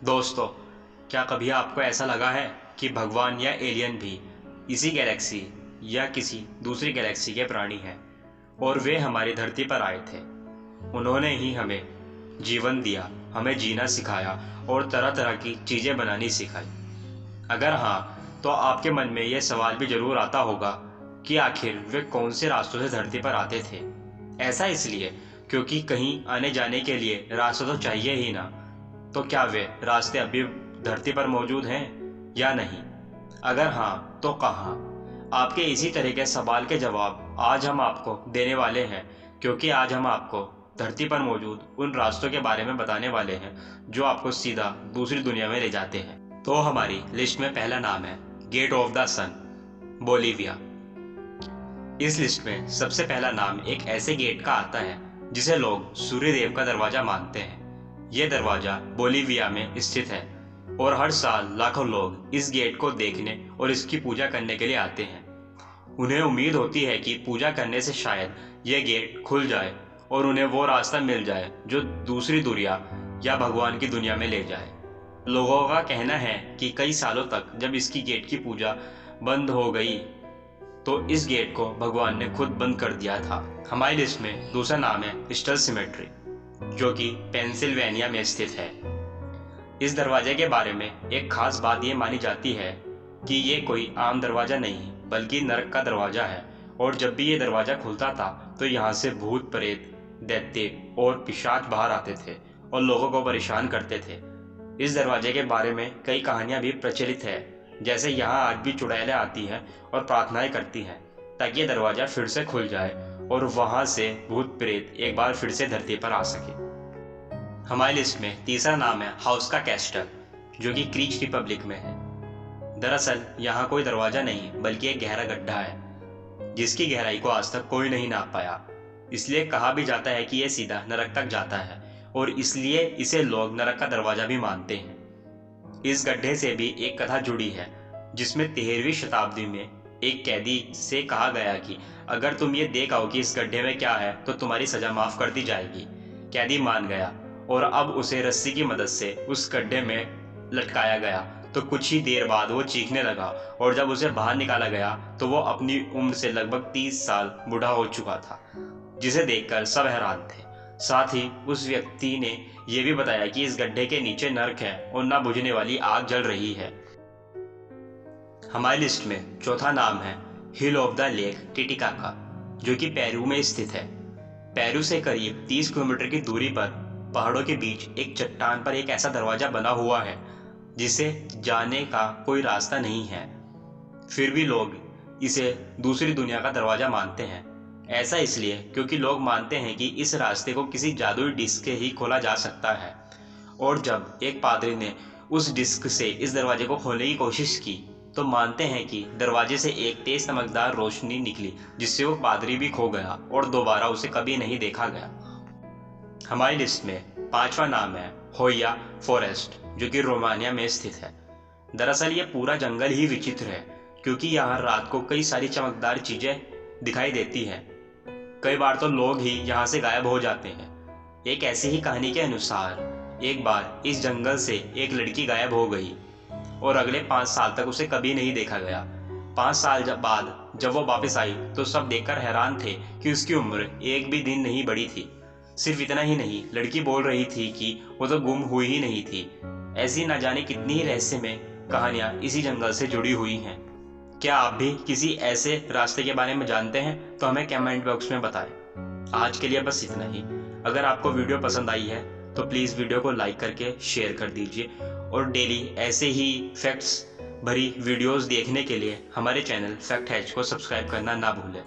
दोस्तों, क्या कभी आपको ऐसा लगा है कि भगवान या एलियन भी इसी गैलेक्सी या किसी दूसरी गैलेक्सी के प्राणी हैं और वे हमारी धरती पर आए थे। उन्होंने ही हमें जीवन दिया, हमें जीना सिखाया और तरह तरह की चीज़ें बनानी सिखाई। अगर हाँ, तो आपके मन में यह सवाल भी जरूर आता होगा कि आखिर वे कौन से रास्तों से धरती पर आते थे। ऐसा इसलिए क्योंकि कहीं आने जाने के लिए रास्ता तो चाहिए ही ना। तो क्या वे रास्ते अभी धरती पर मौजूद हैं या नहीं? अगर हाँ, तो कहाँ? आपके इसी तरह के सवाल के जवाब आज हम आपको देने वाले हैं, क्योंकि आज हम आपको धरती पर मौजूद उन रास्तों के बारे में बताने वाले हैं जो आपको सीधा दूसरी दुनिया में ले जाते हैं। तो हमारी लिस्ट में पहला नाम है gate of the sun, Bolivia. इस लिस्ट में सबसे पहला नाम एक ऐसे गेट का आता है जिसे लोग सूर्य देव का दरवाजा मानते हैं। यह दरवाजा बोलीविया में स्थित है और हर साल लाखों लोग इस गेट को देखने और इसकी पूजा करने के लिए आते हैं। उन्हें उम्मीद होती है कि पूजा करने से शायद यह गेट खुल जाए और उन्हें वो रास्ता मिल जाए जो दूसरी दुनिया या भगवान की दुनिया में ले जाए। लोगों का कहना है कि कई सालों तक जब इसकी गेट की पूजा बंद हो गई तो इस गेट को भगवान ने खुद बंद कर दिया था। हमारी लिस्ट में दूसरा नाम है स्टर सिमेट्री, जो कि पेंसिल्वेनिया में स्थित है। इस दरवाजे के बारे में एक खास बात यह मानी जाती है कि ये कोई आम दरवाजा नहीं बल्कि नरक का दरवाजा है, और जब भी ये दरवाजा खुलता था तो यहाँ से भूत प्रेत, दैत्य और पिशाच बाहर आते थे और लोगों को परेशान करते थे। इस दरवाजे के बारे में कई कहानियां भी प्रचलित है, जैसे यहाँ आज भी चुड़ैलें आती हैं और प्रार्थनाएं करती हैं ताकि ये दरवाजा फिर से खुल जाए और वहां से भूत प्रेत एक बार फिर से धरती पर आ सके। हमारी लिस्ट में तीसरा नाम है हाउस का कैस्टल, जो कि क्रीच रिपब्लिक में है। दरअसल यहाँ कोई दरवाजा नहीं बल्कि एक गहरा गड्ढा है जिसकी गहराई को आज तक कोई नहीं नाप पाया। इसलिए कहा भी जाता है कि यह सीधा नरक तक जाता है और इसलिए इसे लोग नरक का दरवाजा भी मानते हैं। इस गड्ढे से भी एक कथा जुड़ी है जिसमें 13वीं शताब्दी में एक कैदी से कहा गया कि अगर तुम ये देख आओ कि इस गड्ढे में क्या है तो तुम्हारी सजा माफ कर दी जाएगी। कैदी मान गया और अब उसे रस्सी की मदद से उस गड्ढे में लटकाया गया। तो कुछ ही देर बाद वो चीखने लगा और जब उसे बाहर निकाला गया तो वो अपनी उम्र से लगभग 30 साल बूढ़ा हो चुका था, जिसे देखकर सब हैरान थे। साथ ही उस व्यक्ति ने यह भी बताया कि इस गड्ढे के नीचे नरक है और ना बुझने वाली आग जल रही है। हमारी लिस्ट में चौथा नाम है हिल ऑफ द लेक टिटिकाका, जो कि पेरू में स्थित है। पेरू से करीब 30 किलोमीटर की दूरी पर पहाड़ों के बीच एक चट्टान पर एक ऐसा दरवाजा बना हुआ है जिसे जाने का कोई रास्ता नहीं है, फिर भी लोग इसे दूसरी दुनिया का दरवाजा मानते हैं। ऐसा इसलिए क्योंकि लोग मानते हैं कि इस रास्ते को किसी जादुई डिस्क से ही खोला जा सकता है, और जब एक पादरी ने उस डिस्क से इस दरवाजे को खोलने की कोशिश की तो मानते हैं कि दरवाजे से एक तेज चमकदार रोशनी निकली जिससे वो पादरी भी खो गया और दोबारा उसे कभी नहीं देखा गया। हमारी लिस्ट में पांचवा नाम है होया फॉरेस्ट, जो कि रोमानिया में स्थित है। दरअसल ये पूरा जंगल ही विचित्र है क्योंकि यहाँ रात को कई सारी चमकदार चीजें दिखाई देती हैं। कई बार तो लोग ही यहाँ से गायब हो जाते हैं। एक ऐसी ही कहानी के अनुसार एक बार इस जंगल से एक लड़की गायब हो गई और अगले 5 साल तक उसे कभी नहीं देखा गया। 5 साल बाद जब वो वापस आई तो सब देखकर हैरान थे कि उसकी उम्र एक भी दिन नहीं बढ़ी थी। सिर्फ इतना ही नहीं, लड़की बोल रही थी कि वो तो गुम हुई ही नहीं थी। ऐसी न जाने कितनी ही रहस्यमय कहानियां इसी जंगल से जुड़ी हुई हैं। क्या आप भी किसी ऐसे रास्ते के बारे में जानते हैं तो हमें कमेंट बॉक्स में बताएं। आज के लिए बस इतना ही। अगर आपको वीडियो पसंद आई है तो प्लीज़ वीडियो को लाइक करके शेयर कर दीजिए, और डेली ऐसे ही फैक्ट्स भरी वीडियोस देखने के लिए हमारे चैनल फैक्ट हैच को सब्सक्राइब करना ना भूलें।